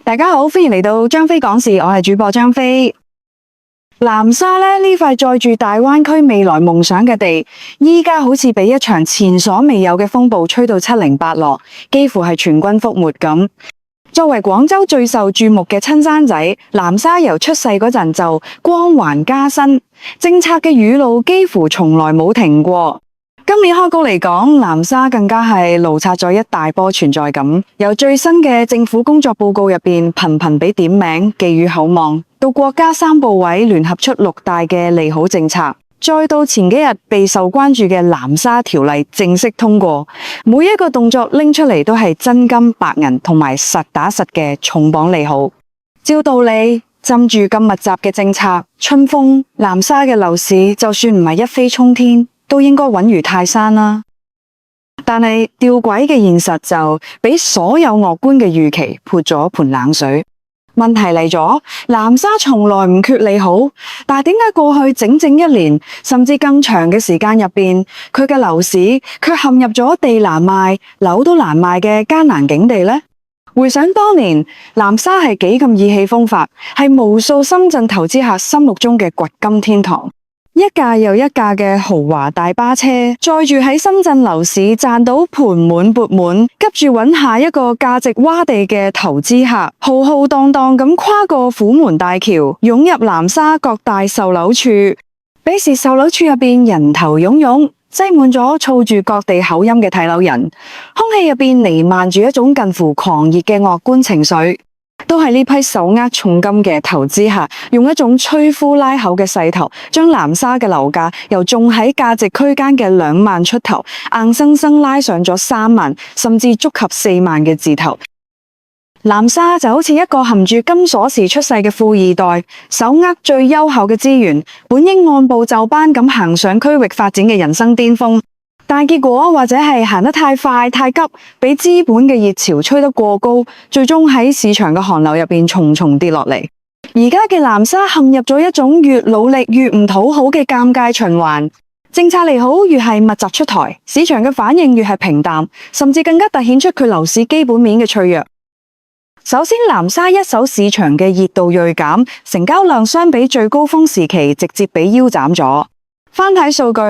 大家好，歡迎嚟到張飛講事，我係主播張飛。南沙呢塊載住大灣區未來夢想嘅地，依家好似俾一場前所未有嘅風暴吹到七零八落，幾乎係全軍覆沒咁。作為廣州最受注目嘅親生仔，南沙由出世嗰陣就光環加身，政策嘅雨露幾乎從來冇停過。今年開局嚟講，南沙更加係怒刷咗一大波存在感。由最新嘅政府工作報告入邊頻頻俾點名、寄予厚望，到國家三部委聯合出6大嘅利好政策，再到前幾日備受關注嘅南沙條例正式通過，每一個動作拎出嚟都係真金白銀同埋實打實嘅重磅利好。照道理，浸住咁密集嘅政策，春風南沙嘅樓市就算唔係一飛沖天，都應該穩如泰山啦。但係吊詭嘅現實就俾所有樂觀嘅預期潑咗盆冷水。問題嚟咗，南沙從來唔缺利好，但係點解過去整整1年甚至更長嘅時間入邊，佢嘅樓市卻陷入咗地難賣、樓都難賣嘅艱難境地呢？回想當年，南沙係幾咁意氣風發，係無數深圳投資客心目中嘅掘金天堂。一架又一架嘅豪華大巴車，載住喺深圳樓市賺到盆滿缽滿，急住揾下一個價值窪地嘅投資客，浩浩蕩蕩咁跨過虎門大橋，湧入南沙各大售樓處。彼時售樓處入邊人頭湧湧，擠滿咗操住各地口音嘅睇樓人，空氣入邊彌漫住一種近乎狂熱嘅樂觀情緒。都係呢批手握重金嘅投資客，用一種摧枯拉朽嘅勢頭，將南沙嘅樓價由仲喺價值區間嘅2萬出頭，硬生生拉上咗3萬，甚至觸及4萬嘅字頭。南沙就好似一個含住金鎖匙出世嘅富二代，手握最優厚嘅資源，本應按部就班咁行上區域發展嘅人生巔峰。但結果或者係行得太快太急，俾資本嘅熱潮吹得過高，最終喺市場嘅寒流入邊重重跌落嚟。而家嘅南沙陷入咗一種越努力越唔討好嘅尷尬循環，政策利好越係密集出台，市場嘅反應越係平淡，甚至更加凸顯出佢樓市基本面嘅脆弱。首先，南沙一手市場嘅熱度銳減，成交量相比最高峰時期直接被腰斬咗。翻睇數據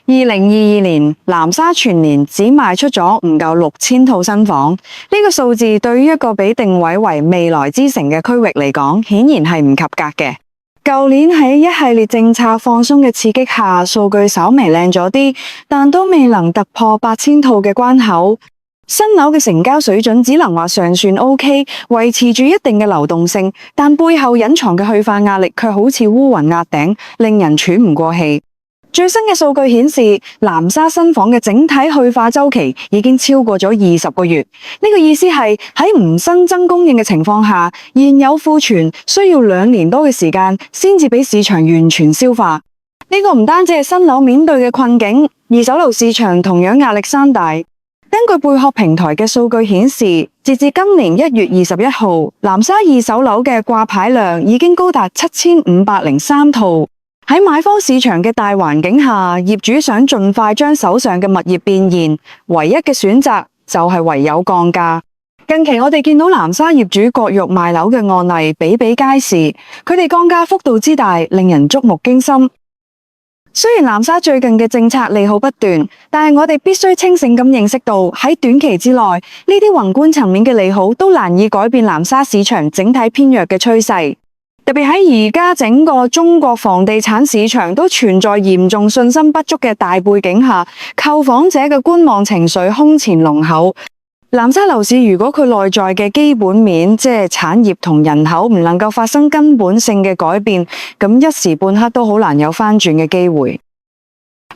，2022年南沙全年只賣出咗唔夠6000套新房，呢個數字對於一個被定位為未來之城嘅區域嚟講，顯然係唔及格嘅。舊年喺一系列政策放鬆嘅刺激下，數據稍微靚咗啲，但都未能突破8000套嘅關口。新樓嘅成交水準只能話尚算 OK， 維持住一定嘅流動性，但背後隱藏嘅去化壓力卻好似烏雲壓頂，令人喘唔過氣。最新嘅數據顯示，南沙新房嘅整體去化週期已經超過咗20個月。呢個意思係喺唔新增供應嘅情況下，現有庫存需要2年多嘅時間先至俾市場完全消化。呢個唔單止係新樓面對嘅困境，二手樓市場同樣壓力山大。根據貝殼平台嘅數據顯示，截至今年1月21號，南沙二手樓嘅掛牌量已經高達7503套。喺買方市場嘅大環境下，業主想盡快將手上嘅物業變現，唯一嘅選擇就係唯有降價。近期我哋見到南沙業主割肉賣樓嘅案例比比皆是，佢哋降價幅度之大，令人觸目驚心。雖然南沙最近嘅政策利好不斷，但係我哋必須清醒咁認識到，喺短期之內，呢啲宏觀層面嘅利好都難以改變南沙市場整體偏弱嘅趨勢。特別喺而家整個中國房地產市場都存在嚴重信心不足嘅大背景下，購房者嘅觀望情緒空前濃厚。南沙樓市如果佢內在嘅基本面，即係產業同人口唔能夠發生根本性嘅改變，咁一時半刻都好難有翻轉嘅機會。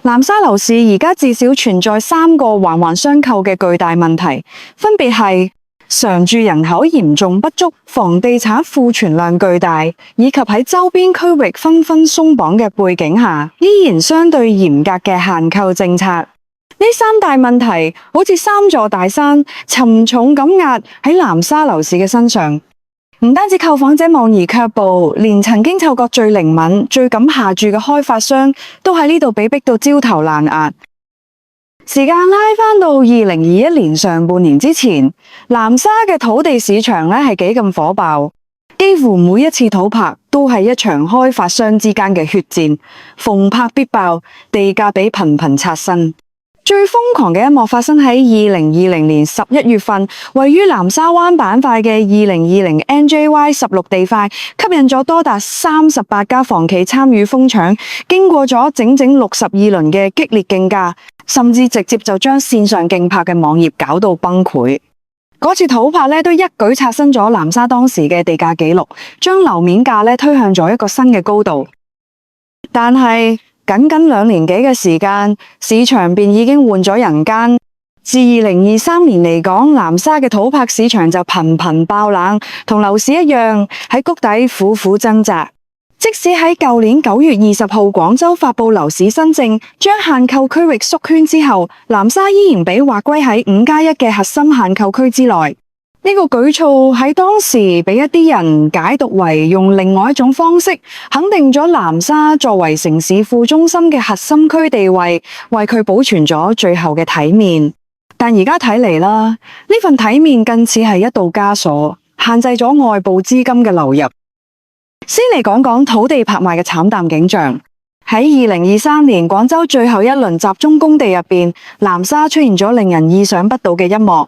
南沙樓市而家至少存在3個環環相扣嘅巨大問題，分別係常住人口嚴重不足、房地產庫存量巨大，以及喺周邊區域紛紛鬆綁嘅背景下，依然相對嚴格嘅限購政策。呢3大問題好似3座大山，沉重咁壓喺南沙樓市嘅身上。唔單止購房者望而卻步，連曾經嗅覺最靈敏、最敢下注嘅開發商，都喺呢度被逼到焦頭爛額。時間拉返到2021年上半年之前，南沙嘅土地市場咧係幾咁火爆，幾乎每一次土拍都係一場開發商之間嘅血戰，逢拍必爆，地價比頻頻刷新。最瘋狂嘅一幕發生喺2020年11月份，位於南沙灣板塊嘅2020 NJY16地塊，吸引咗多達38家房企參與瘋搶，經過咗整整62輪嘅激烈競價，甚至直接就將線上競拍嘅網頁搞到崩潰。嗰次土拍咧都一舉刷新咗南沙當時嘅地價紀錄，將樓面價咧推向咗一個新嘅高度。但係僅2年幾嘅時間，市場便已經換咗人間。自2023年嚟講，南沙嘅土拍市場就頻頻爆冷，同樓市一樣喺谷底苦苦掙扎。即使喺舊年9月20號廣州發佈樓市新政，將限購區域縮圈之後，南沙依然被劃歸喺5+1嘅核心限購區之內。呢個舉措喺當時被一啲人解讀為用另外一種方式肯定咗南沙作為城市副中心嘅核心區地位，為佢保存咗最後嘅體面。但而家睇嚟啦，呢份體面更似係一道枷鎖，限制咗外部資金嘅流入。先嚟講講土地拍賣嘅慘淡景象。喺2023年廣州最後一輪集中供地入邊，南沙出現咗令人意想不到嘅一幕。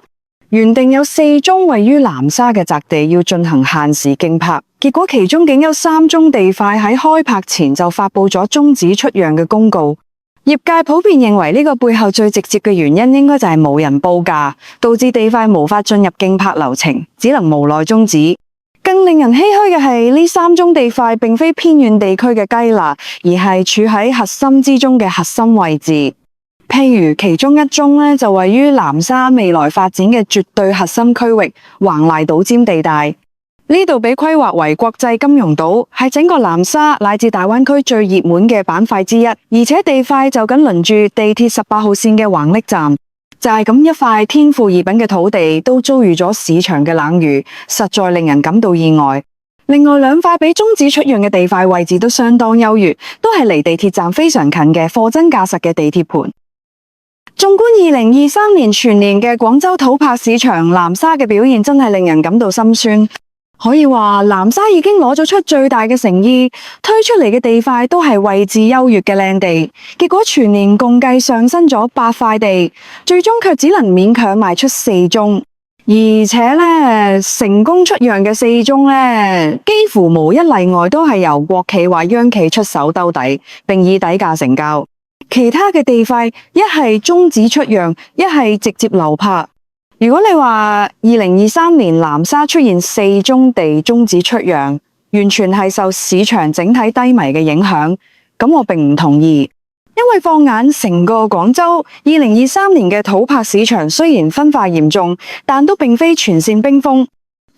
原定有4宗位於南沙嘅宅地要進行限時競拍，結果其中竟有3宗地塊喺開拍前就發佈咗終止出讓嘅公告。業界普遍認為呢個背後最直接嘅原因應該就係冇人報價，導致地塊無法進入競拍流程，只能無奈終止。更令人唏噓嘅係，呢3宗地塊並非偏遠地區嘅雞肋，而係處喺核心之中嘅核心位置。譬如其中一宗咧，就位於南沙未來發展嘅絕對核心區域橫籟島尖地帶，呢度被規劃為國際金融島，係整個南沙乃至大灣區最熱門嘅板塊之一，而且地塊就緊鄰住地鐵18號線嘅橫瀝站。就係咁一塊天賦異稟嘅土地，都遭遇咗市場嘅冷遇，實在令人感到意外。另外2塊被終止出讓嘅地塊位置都相當優越，都係離地鐵站非常近嘅貨真價實嘅地鐵盤。縱觀2023年全年嘅廣州土拍市場，南沙嘅表現真係令人感到心酸。可以話南沙已經攞咗出最大嘅誠意，推出嚟嘅地塊都係位置優越嘅靚地，結果全年共計上新咗8塊地，最終卻只能勉強賣出4宗，而且咧成功出讓嘅4宗咧，幾乎無一例外都係由國企或央企出手兜底，並以底價成交。其他嘅地塊一係終止出讓，一係直接流拍。如果你話2023年南沙出現4宗地終止出讓，完全係受市場整體低迷嘅影響，咁我並唔同意。因為放眼成個廣州，2023年嘅土拍市場雖然分化嚴重，但都並非全線冰封。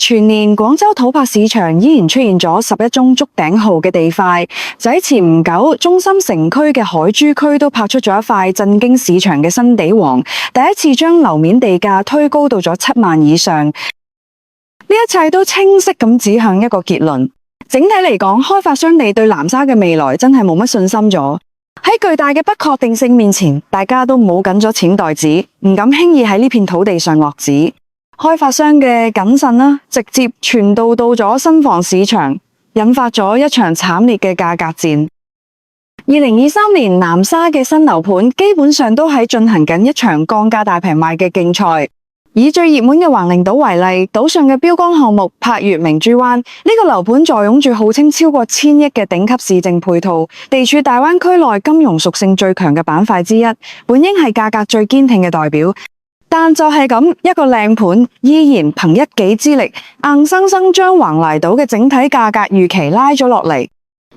全年廣州土拍市場依然出現咗11宗築頂號嘅地塊，就喺前唔久，中心城區嘅海珠區都拍出咗一塊震驚市場嘅新地王，第一次將樓面地價推高到咗7萬以上。呢一切都清晰咁指向一個結論：整體嚟講，開發商地對南沙嘅未來真係冇乜信心咗。喺巨大嘅不確定性面前，大家都冇緊咗錢袋子，唔敢輕易喺呢片土地上落紙。開發商嘅謹慎啦，直接傳導到咗新房市場，引發咗一場慘烈嘅價格戰。2023年南沙嘅新樓盤基本上都喺進行緊一場降價大平賣嘅競賽。以最熱門嘅橫瀝島為例，島上嘅標杆項目柏悅明珠灣，呢個樓盤坐擁住號稱超過1000億嘅頂級市政配套，地處大灣區內金融屬性最強嘅板塊之一，本應係價格最堅挺嘅代表。但就係咁一個靚盤，依然憑一己之力，硬生生將橫瀝島嘅整體價格預期拉咗落嚟，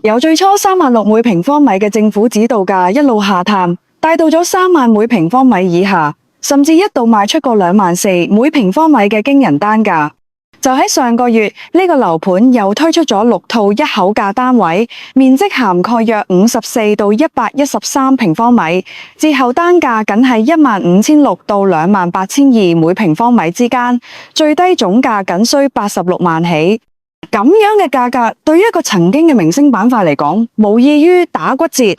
由最初36000每平方米嘅政府指導價一路下探，帶到咗3萬每平方米以下，甚至一度賣出過24000每平方米嘅驚人單價。就喺上個月，呢個樓盤又推出咗6套一口價單位，面積涵蓋約54到113平方米，折後單價僅係15600到28200每平方米之間，最低總價僅需86萬起。咁樣嘅價格對於一個曾經嘅明星板塊嚟講，無異於打骨折。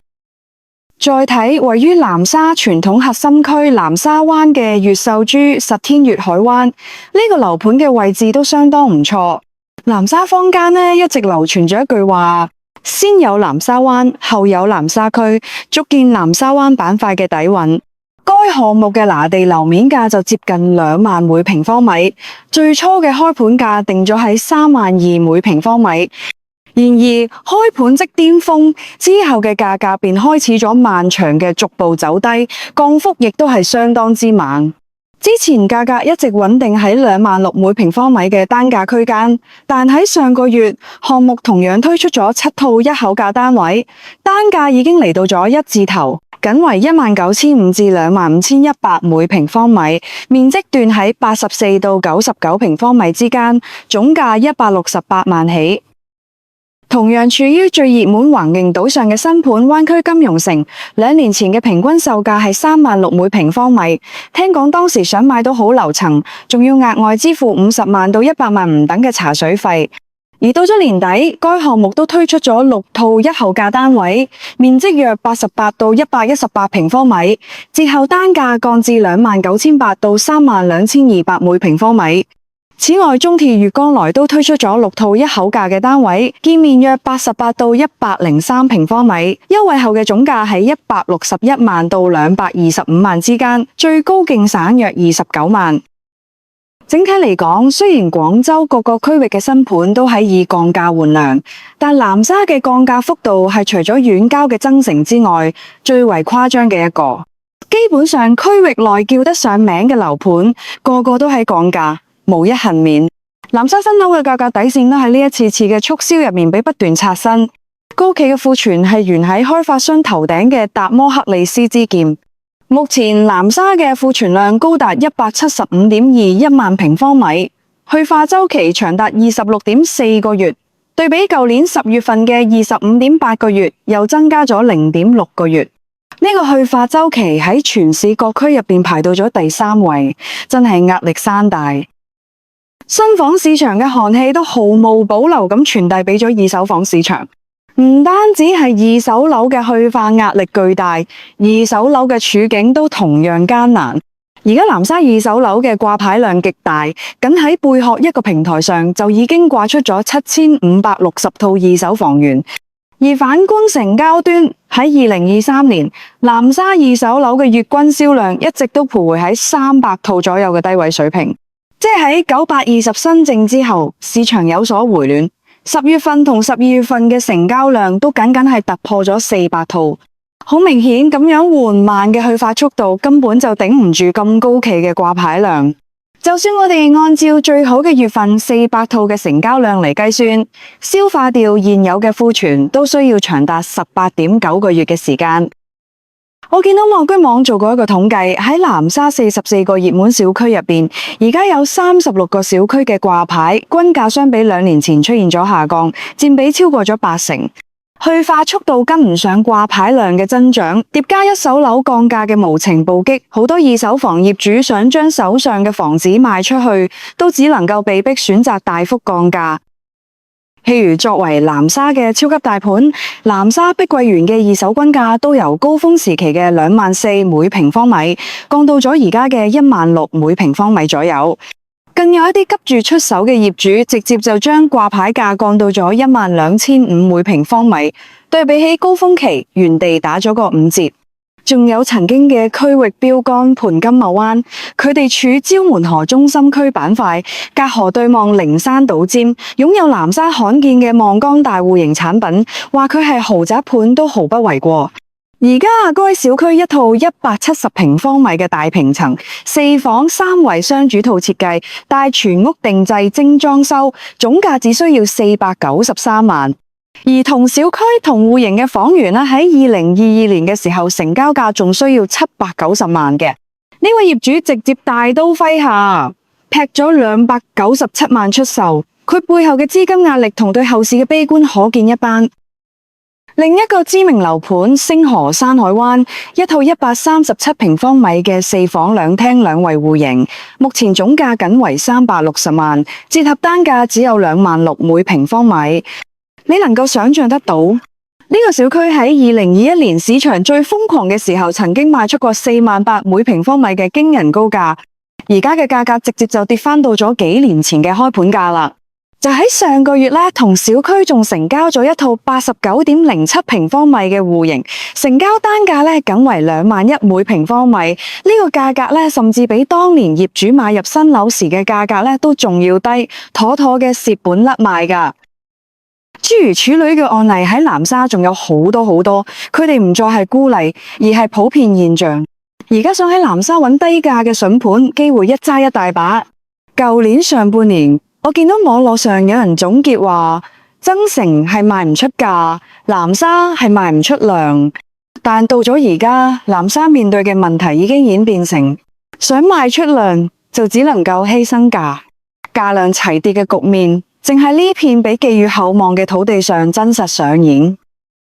再睇位於南沙傳統核心區南沙灣嘅越秀珠實天悅海灣，呢個樓盤嘅位置都相當唔錯。南沙坊間一直流傳咗一句話：先有南沙灣，後有南沙區，足見南沙灣板塊嘅底蘊。該項目嘅拿地樓面價就接近2萬每平方米，最初嘅開盤價定咗喺32000每平方米。然而開盤即巔峰，之後嘅價格便開始咗漫長嘅逐步走低，降幅亦都係相當之猛。之前價格一直穩定喺26000每平方米嘅單價區間，但喺上個月項目同樣推出咗7套一口價單位，單價已經嚟到咗一字頭，僅為19500至25100每平方米，面積段喺84到99平方米之間，總價168萬起。同樣處於最熱門橫瀛島上嘅新盤灣區金融城，2年前嘅平均售價係36000每平方米。聽講當時想買到好樓層，仲要額外支付50萬到100萬唔等嘅茶水費。而到咗年底，該項目都推出咗6套一後價單位，面積約88到118平方米，折後單價降至29800到32200每平方米。此外，中鐵月光來都推出咗6套一口價嘅單位，建面約88到103平方米，優惠後嘅總價喺161萬到225萬之間，最高勁省約29萬。整體嚟講，雖然廣州各個區域嘅新盤都喺以降價換量，但南沙嘅降價幅度係除咗遠郊嘅增城之外，最為誇張嘅一個。基本上區域內叫得上名嘅樓盤，個個都喺降價，無一幸免。南沙新樓嘅價格底線都喺呢一次次嘅促銷入面被不斷刷新。高企嘅庫存係懸喺開發商頭頂嘅達摩克利斯之劍。目前南沙嘅庫存量高達175.21萬平方米，去化周期長達26.4個月，對比舊年10月份嘅25.8個月，又增加咗0.6個月。呢個去化周期喺全市各區入邊排到咗第3位，真係壓力山大。新房市場嘅寒氣都毫無保留咁傳遞俾咗二手房市場。唔單止係二手樓嘅去化壓力巨大，二手樓嘅處境都同樣艱難。而家南沙二手樓嘅掛牌量極大，僅喺貝殼一個平台上就已經掛出咗7560套二手房源。而反觀成交端，喺2023年，南沙二手樓嘅月均銷量一直都徘徊喺300套左右嘅低位水平，即係喺920新淨之後，市場有所回暖。10月份同12月份嘅成交量都僅僅係突破咗400套，好明顯咁樣緩慢嘅去化速度根本就頂唔住咁高企嘅掛牌量。就算我哋按照最好嘅月份400套嘅成交量嚟計算，消化掉現有嘅庫存都需要長達18.9個月嘅時間。我見到茂居網做過一個統計，喺南沙44個熱門小區入邊，而家有36個小區嘅掛牌均價相比2年前出現咗下降，佔比超過咗80%。去化速度跟唔上掛牌量嘅增長，疊加一手樓降價嘅無情暴擊，好多二手房業主想將手上嘅房子賣出去，都只能夠被逼選擇大幅降價。譬如作為南沙嘅超級大盤，南沙碧桂園嘅二手均價都由高峰時期嘅24000每平方米，降到咗而家嘅16000每平方米左右。更有一啲急住出手嘅業主，直接就將掛牌價降到咗12500每平方米，對比起高峰期，原地打咗個5折。仲有曾經嘅區域標杆盤金茂灣，佢哋處蕉門河中心區板塊，隔河對望靈山島尖，擁有南沙罕見嘅望江大戶型產品，話佢係豪宅盤都毫不為過。而家該小區一套170平方米嘅大平層，4房3衛雙主套設計，帶全屋定製精裝修，總價只需要493萬。而同小區同戶型嘅房源喺2022年嘅時候成交價仲需要790萬嘅。呢位業主直接大刀揮下，劈咗297萬出售，佢背後嘅資金壓力同對後市嘅悲觀可見一斑。另一個知名樓盤星河山海灣，一套137平方米嘅4房2廳2衛戶型，目前總價僅為360萬，折合單價只有26000每平方米。你能夠想象得到，呢個小區喺2021年市場最瘋狂嘅時候，曾經賣出過48000每平方米嘅驚人高價，而家嘅價格直接就跌返到咗幾年前嘅開盤價啦。就喺上個月咧，同小區仲成交咗一套89.07平方米嘅戶型，成交單價咧僅為21000每平方米，呢個價格咧甚至比當年業主買入新樓時嘅價格咧都仲要低，妥妥嘅蝕本甩賣噶。諸如此類嘅案例喺南沙仲有好多，佢哋唔再係孤例，而係普遍現象。而家想喺南沙揾低價嘅筍盤，機會一揸一大把。舊年上半年，我見到網絡上有人總結話，增城係賣唔出價，南沙係賣唔出量。但到咗而家，南沙面對嘅問題已經演變成想賣出量就只能夠犧牲價，價量齊跌嘅局面，正喺呢片被寄予厚望嘅土地上真實上演。